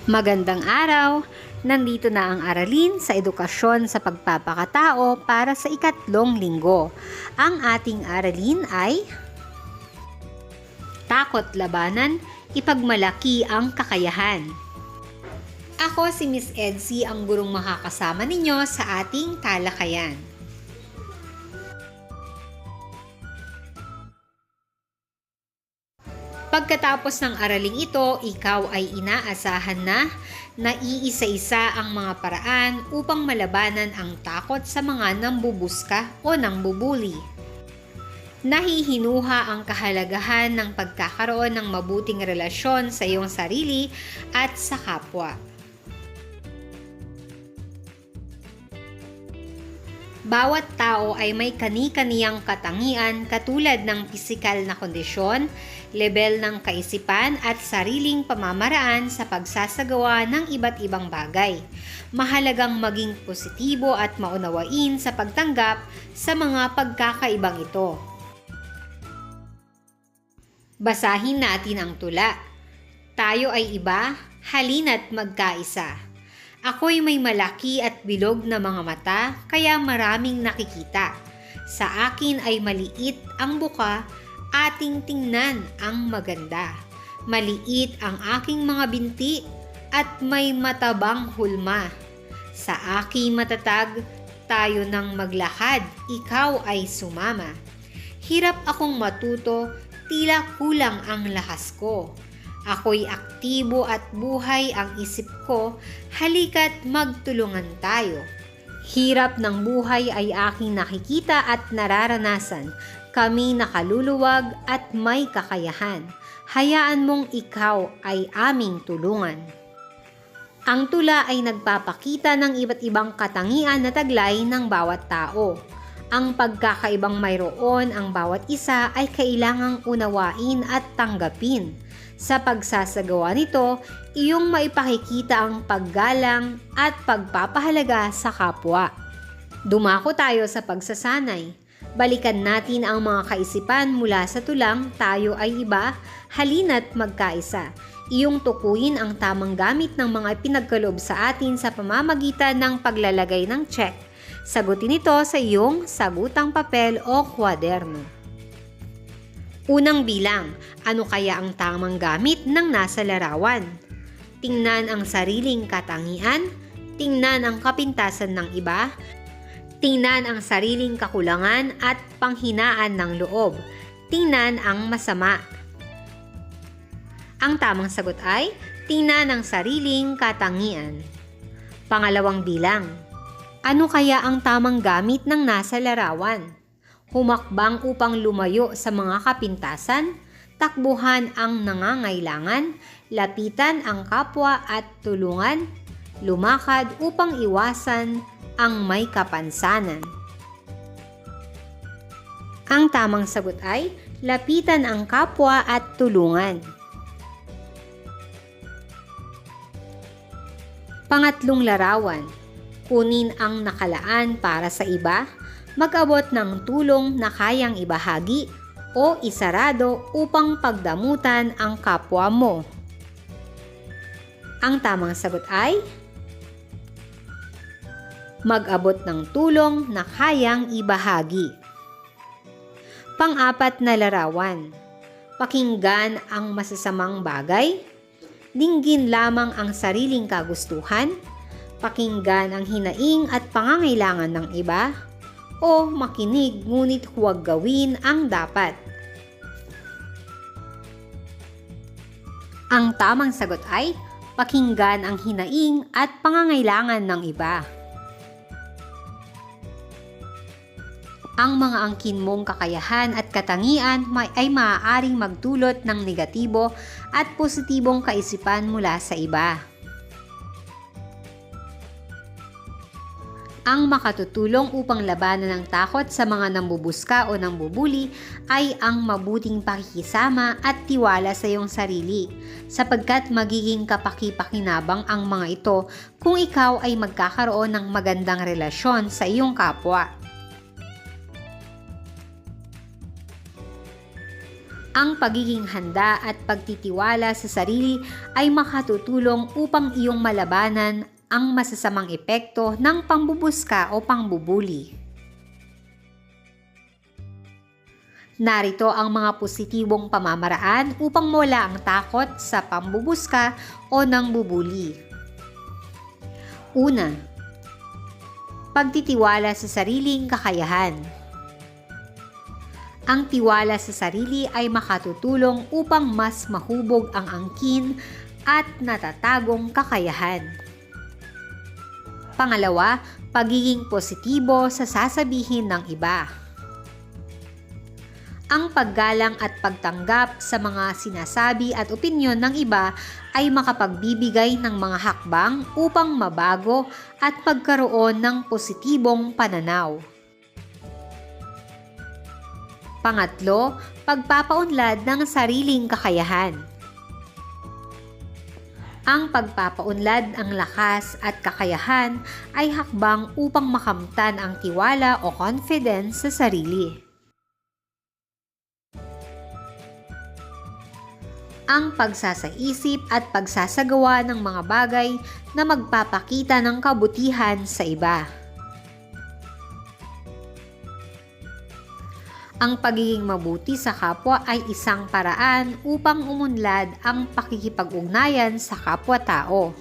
Magandang araw! Nandito na ang aralin sa edukasyon sa pagpapakatao para sa ikatlong linggo. Ang ating aralin ay Takot labanan, ipagmalaki ang kakayahan. Ako si Miss Edsy, ang gurong makakasama ninyo sa ating talakayan. Pagkatapos ng araling ito, ikaw ay inaasahan na iisa-isa ang mga paraan upang malabanan ang takot sa mga nambubuska o nambubuli. Nahihinuha ang kahalagahan ng pagkakaroon ng mabuting relasyon sa iyong sarili at sa kapwa. Bawat tao ay may kani-kaniyang katangian katulad ng pisikal na kondisyon, lebel ng kaisipan at sariling pamamaraan sa pagsasagawa ng iba't ibang bagay. Mahalagang maging positibo at maunawain sa pagtanggap sa mga pagkakaibang ito. Basahin natin ang tula. Tayo ay iba, halina't magkaisa. Ako'y may malaki at bilog na mga mata, kaya maraming nakikita. Sa akin ay maliit ang buka, ating tingnan ang maganda. Maliit ang aking mga binti, at may matabang hulma. Sa aking matatag, tayo nang maglakad, ikaw ay sumama. Hirap akong matuto, tila kulang ang lakas ko. Ako'y aktibo at buhay ang isip ko, halika't magtulungan tayo. Hirap ng buhay ay aking nakikita at nararanasan. Kami nakaluluwag at may kakayahan. Hayaan mong ikaw ay aming tulungan. Ang tula ay nagpapakita ng iba't ibang katangian na taglay ng bawat tao. Ang pagkakaibang mayroon ang bawat isa ay kailangang unawain at tanggapin. Sa pagsasagawa nito, iyong maipakikita ang paggalang at pagpapahalaga sa kapwa. Dumako tayo sa pagsasanay. Balikan natin ang mga kaisipan mula sa tulang tayo ay iba, halina't magkaisa. Iyong tukuyin ang tamang gamit ng mga pinagkaloob sa atin sa pamamagitan ng paglalagay ng check. Sagutin ito sa iyong sagutang papel o kwaderno. Unang bilang, ano kaya ang tamang gamit ng nasa larawan? Tingnan ang sariling katangian, tingnan ang kapintasan ng iba, tingnan ang sariling kakulangan at panghinaan ng loob, tingnan ang masama. Ang tamang sagot ay, tingnan ang sariling katangian. Pangalawang bilang, ano kaya ang tamang gamit ng nasa larawan? Humakbang upang lumayo sa mga kapintasan, takbuhan ang nangangailangan, lapitan ang kapwa at tulungan, lumakad upang iwasan ang may kapansanan. Ang tamang sagot ay, lapitan ang kapwa at tulungan. Pangatlong larawan, kunin ang nakalaan para sa iba, mag-abot ng tulong na kayang ibahagi o isarado upang pagdamutan ang kapwa mo. Ang tamang sagot ay mag-abot ng tulong na kayang ibahagi. Pang-apat na larawan, pakinggan ang masasamang bagay, dinggin lamang ang sariling kagustuhan, pakinggan ang hinaing at pangangailangan ng iba, o makinig ngunit huwag gawin ang dapat. Ang tamang sagot ay pakinggan ang hinaing at pangangailangan ng iba. Ang mga angkin mong kakayahan at katangian ay maaaring magdulot ng negatibo at positibong kaisipan mula sa iba. Ang makatutulong upang labanan ng takot sa mga nambubuska o nambubuli ay ang mabuting pakikisama at tiwala sa iyong sarili, sapagkat magiging kapaki-pakinabang ang mga ito kung ikaw ay magkakaroon ng magandang relasyon sa iyong kapwa. Ang pagiging handa at pagtitiwala sa sarili ay makatutulong upang iyong malabanan ang masasamang epekto ng pambubuska o pangbubuli. Narito ang mga positibong pamamaraan upang mawala ang takot sa pambubuska o nangbubuli. Una, pagtitiwala sa sariling kakayahan. Ang tiwala sa sarili ay makatutulong upang mas mahubog ang angkin at natatagong kakayahan. Pangalawa, pagiging positibo sa sasabihin ng iba. Ang paggalang at pagtanggap sa mga sinasabi at opinyon ng iba ay makapagbibigay ng mga hakbang upang mabago at pagkaroon ng positibong pananaw. Pangatlo, pagpapaunlad ng sariling kakayahan. Ang pagpapaunlad ang lakas at kakayahan ay hakbang upang makamtan ang tiwala o confidence sa sarili. Ang pagsasaisip at pagsasagawa ng mga bagay na magpapakita ng kabutihan sa iba. Ang pagiging mabuti sa kapwa ay isang paraan upang umunlad ang pakikipag-ugnayan sa kapwa-tao.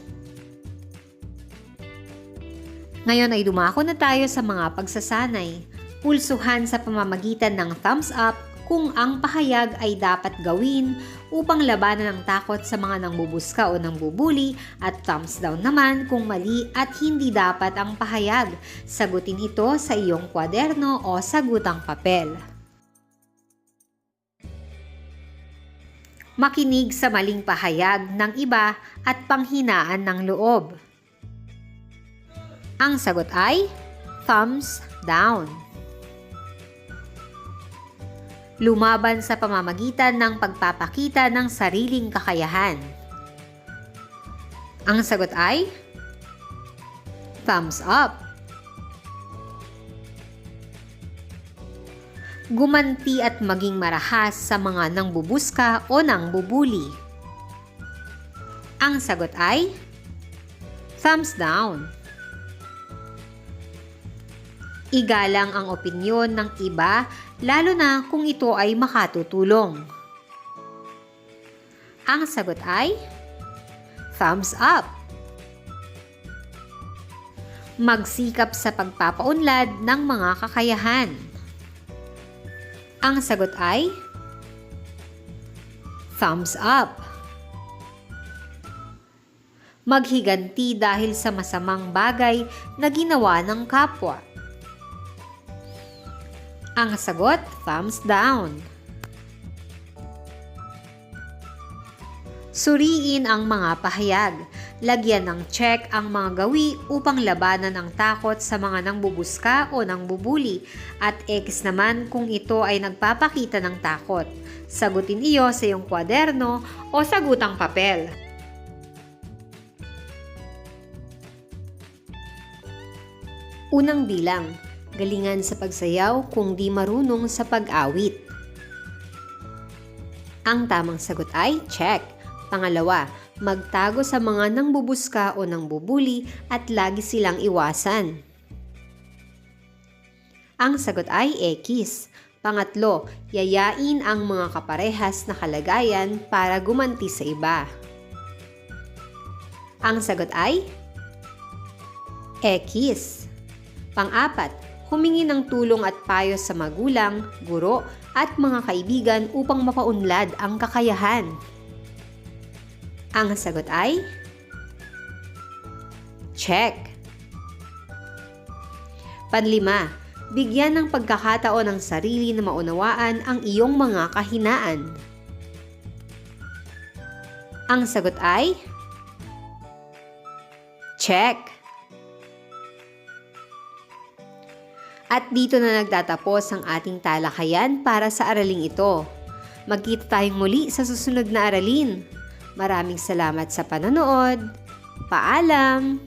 Ngayon ay dumako na tayo sa mga pagsasanay. Pulsuhan sa pamamagitan ng thumbs up kung ang pahayag ay dapat gawin upang labanan ang takot sa mga nangbubuska o nangbubuli at thumbs down naman kung mali at hindi dapat ang pahayag. Sagutin ito sa iyong kwaderno o sagutang papel. Makinig sa maling pahayag ng iba at panghinaan ng loob. Ang sagot ay thumbs down. Lumaban sa pamamagitan ng pagpapakita ng sariling kakayahan. Ang sagot ay thumbs up. Gumanti at maging marahas sa mga nangbubuska o nangbubuli. Ang sagot ay thumbs down. Igalang ang opinyon ng iba, lalo na kung ito ay makatutulong. Ang sagot ay thumbs up. Magsikap sa pagpapaunlad ng mga kakayahan. Ang sagot ay thumbs up. Maghiganti dahil sa masamang bagay na ginawa ng kapwa. Ang sagot, thumbs down. Suriin ang mga pahayag. Lagyan ng check ang mga gawi upang labanan ang takot sa mga nangbubuska o nangbubuli at X naman kung ito ay nagpapakita ng takot. Sagutin iyo sa iyong kwaderno o sagutang papel. Unang bilang, galingan sa pagsayaw kung di marunong sa pag-awit. Ang tamang sagot ay check. Pangalawa, magtago sa mga nangbubuska o nangbubuli at lagi silang iwasan. Ang sagot ay X. Pangatlo, yayain ang mga kaparehas na kalagayan para gumanti sa iba. Ang sagot ay X. Pang-apat, humingi ng tulong at payo sa magulang, guro at mga kaibigan upang mapaunlad ang kakayahan. Ang sagot ay check. Panlima, bigyan ng pagkakataon ng sarili na maunawaan ang iyong mga kahinaan. Ang sagot ay check. At dito na nagtatapos ang ating talakayan para sa araling ito. Magkita tayong muli sa susunod na aralin. Maraming salamat sa panonood. Paalam!